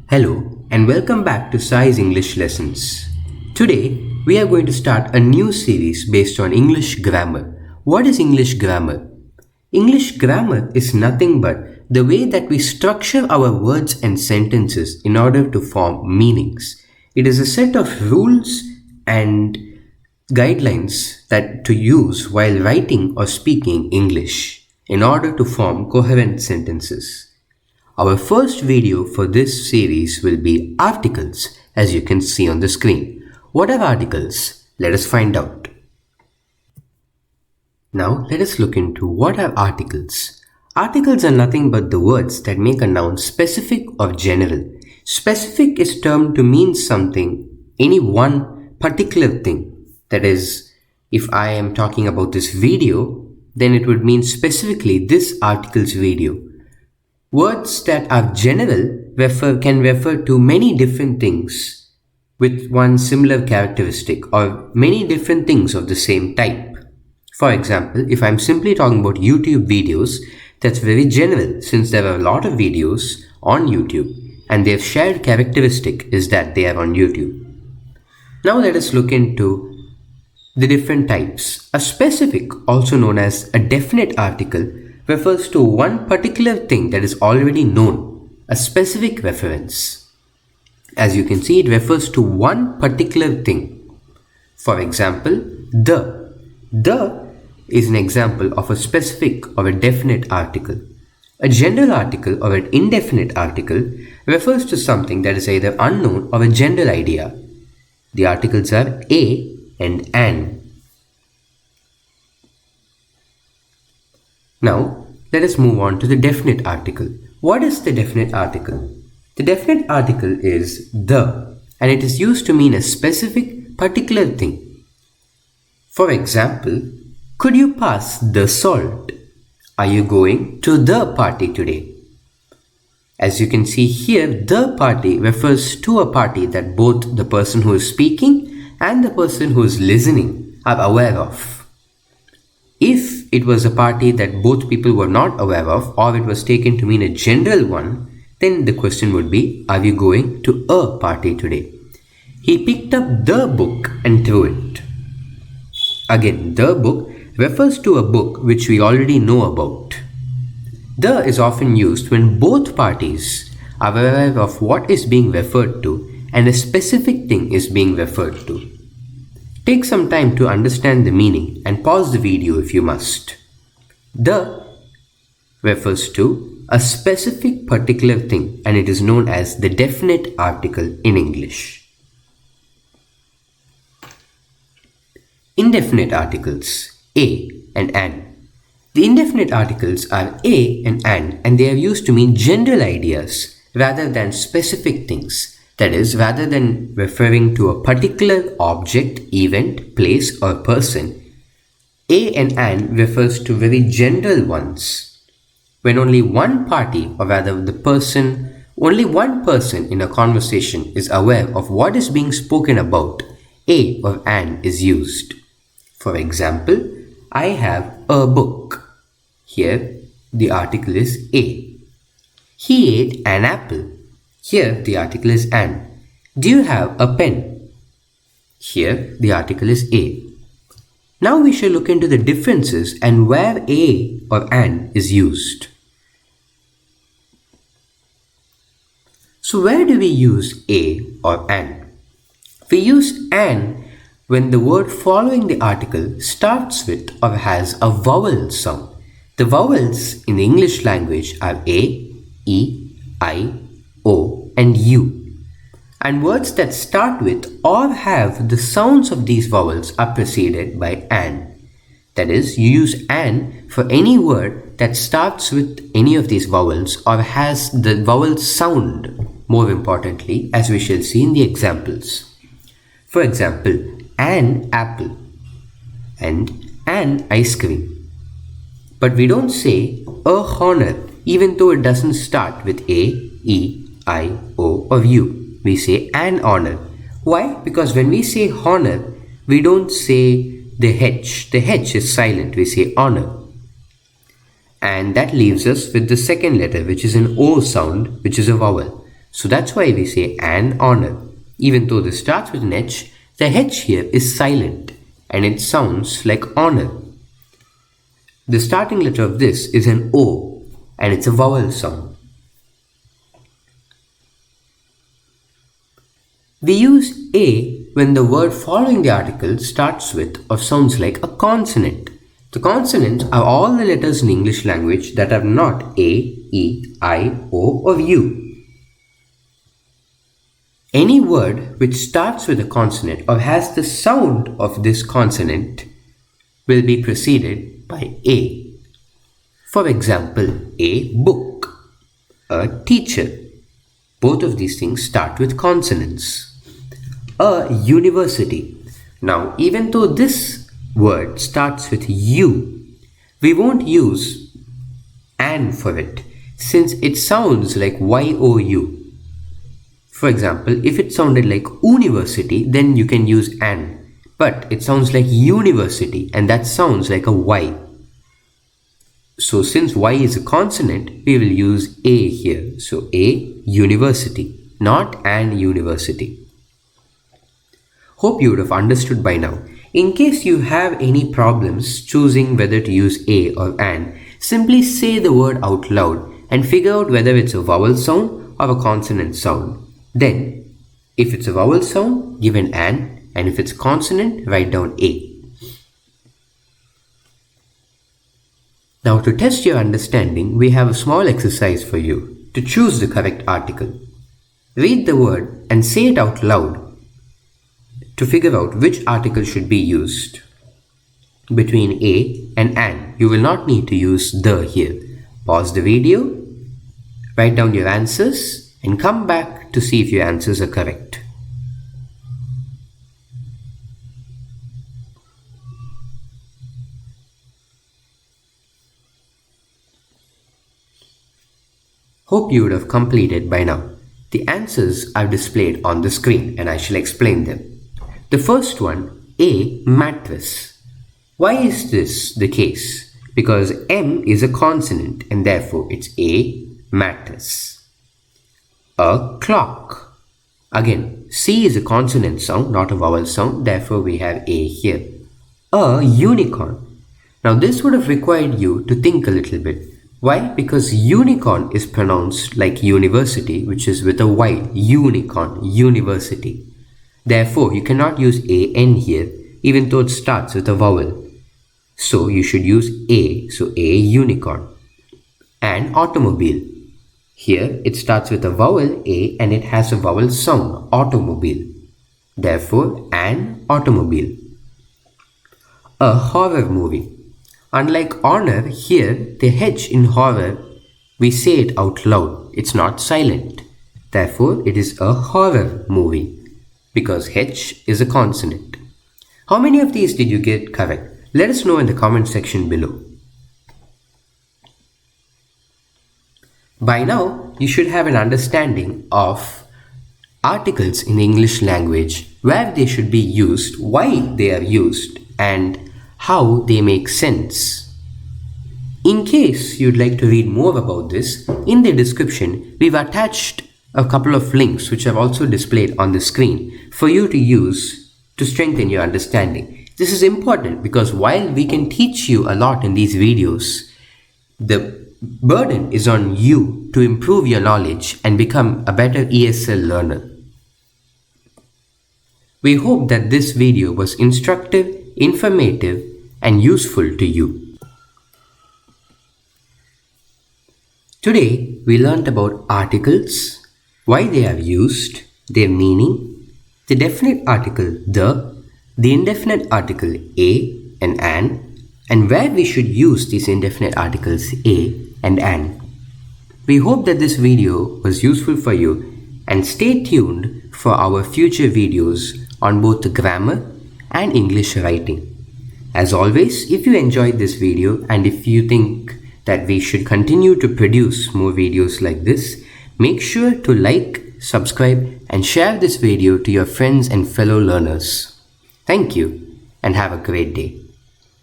Hello and welcome back to Sai's English Lessons. Today we are going to start a new series based on English grammar. What is English grammar? English grammar is nothing but the way that we structure our words and sentences in order to form meanings. It is a set of rules and guidelines that to use while writing or speaking English in order to form coherent sentences. Our first video for this series will be articles, as you can see on the screen. What are articles? Let us find out. Now let us look into what are articles. Articles are nothing but the words that make a noun specific or general. Specific is termed to mean something, any one particular thing. That is, if I am talking about this video, then it would mean specifically this article's video. Words that are general can refer to many different things with one similar characteristic or many different things of the same type. For example, if I'm simply talking about YouTube videos, that's very general since there are a lot of videos on YouTube and their shared characteristic is that they are on YouTube. Now let us look into the different types. A specific, also known as a definite article, refers to one particular thing that is already known, a specific reference. As you can see, it refers to one particular thing. For example, the. The is an example of a specific or a definite article. A general article or an indefinite article refers to something that is either unknown or a general idea. The articles are a and an. Now, let us move on to the definite article. What is the definite article? The definite article is the, and it is used to mean a specific, particular thing. For example, could you pass the salt? Are you going to the party today? As you can see here, the party refers to a party that both the person who is speaking and the person who is listening are aware of. If it was a party that both people were not aware of, or it was taken to mean a general one, then the question would be, are you going to a party today? He picked up the book and threw it. Again, the book refers to a book which we already know about. The is often used when both parties are aware of what is being referred to and a specific thing is being referred to. Take some time to understand the meaning and pause the video if you must. The refers to a specific particular thing and it is known as the definite article in English. Indefinite articles, a and an. The indefinite articles are a and an, and they are used to mean general ideas rather than specific things. That is, rather than referring to a particular object, event, place or person, a and an refers to very general ones. When only one party, or rather only one person in a conversation is aware of what is being spoken about, a or an is used. For example, I have a book. Here, the article is a. He ate an apple. Here, the article is an. Do you have a pen? Here, the article is a. Now we shall look into the differences and where a or an is used. So where do we use a or an? We use an when the word following the article starts with or has a vowel sound. The vowels in the English language are a, e, I, o and u. And words that start with or have the sounds of these vowels are preceded by an. That is, you use an for any word that starts with any of these vowels or has the vowel sound, more importantly, as we shall see in the examples. For example, an apple and an ice cream. But we don't say a honor, even though it doesn't start with a, e, I, o or u. We say an honor. Why? Because when we say honor, we don't say the H. The H is silent. We say honor. And that leaves us with the second letter, which is an O sound, which is a vowel. So that's why we say an honor. Even though this starts with an H, the H here is silent and it sounds like honor. The starting letter of this is an O and it's a vowel sound. We use A when the word following the article starts with or sounds like a consonant. The consonants are all the letters in English language that are not A, E, I, O or U. Any word which starts with a consonant or has the sound of this consonant will be preceded by A. For example, a book, a teacher. Both of these things start with consonants. A university. Now, even though this word starts with U, we won't use an for it since it sounds like Y-O-U. For example, if it sounded like university, then you can use an. But it sounds like university and that sounds like a Y. So since Y is a consonant, we will use A here. So A, university, not an university. Hope you would have understood by now. In case you have any problems choosing whether to use A or an, simply say the word out loud and figure out whether it's a vowel sound or a consonant sound. Then, if it's a vowel sound, give an and if it's consonant, write down A. Now to test your understanding, we have a small exercise for you to choose the correct article. Read the word and say it out loud to figure out which article should be used. Between A and an, you will not need to use the here. Pause the video, write down your answers and come back to see if your answers are correct. Hope you would have completed by now. The answers are displayed on the screen and I shall explain them. The first one, A, mattress. Why is this the case? Because M is a consonant and therefore it's A, mattress. A clock. Again, C is a consonant sound, not a vowel sound, therefore we have A here. A unicorn. Now this would have required you to think a little bit. Why? Because unicorn is pronounced like university, which is with a Y, unicorn, university. Therefore, you cannot use an here, even though it starts with a vowel. So you should use A, so A, unicorn. An automobile. Here, it starts with a vowel A and it has a vowel sound, automobile. Therefore, an automobile. A horror movie. Unlike honor, here, the H in horror, we say it out loud. It's not silent. Therefore, it is a horror movie because H is a consonant. How many of these did you get correct? Let us know in the comment section below. By now, you should have an understanding of articles in the English language, where they should be used, why they are used, and how they make sense. In case you'd like to read more about this, in the description, we've attached a couple of links which are also displayed on the screen for you to use to strengthen your understanding. This is important because while we can teach you a lot in these videos, the burden is on you to improve your knowledge and become a better ESL learner. We hope that this video was instructive, informative, and useful to you. Today, we learned about articles, why they are used, their meaning, the definite article the indefinite article a and an, and where we should use these indefinite articles a and an. We hope that this video was useful for you and stay tuned for our future videos on both the grammar and English writing. As always, if you enjoyed this video and if you think that we should continue to produce more videos like this, make sure to like, subscribe and share this video to your friends and fellow learners. Thank you and have a great day.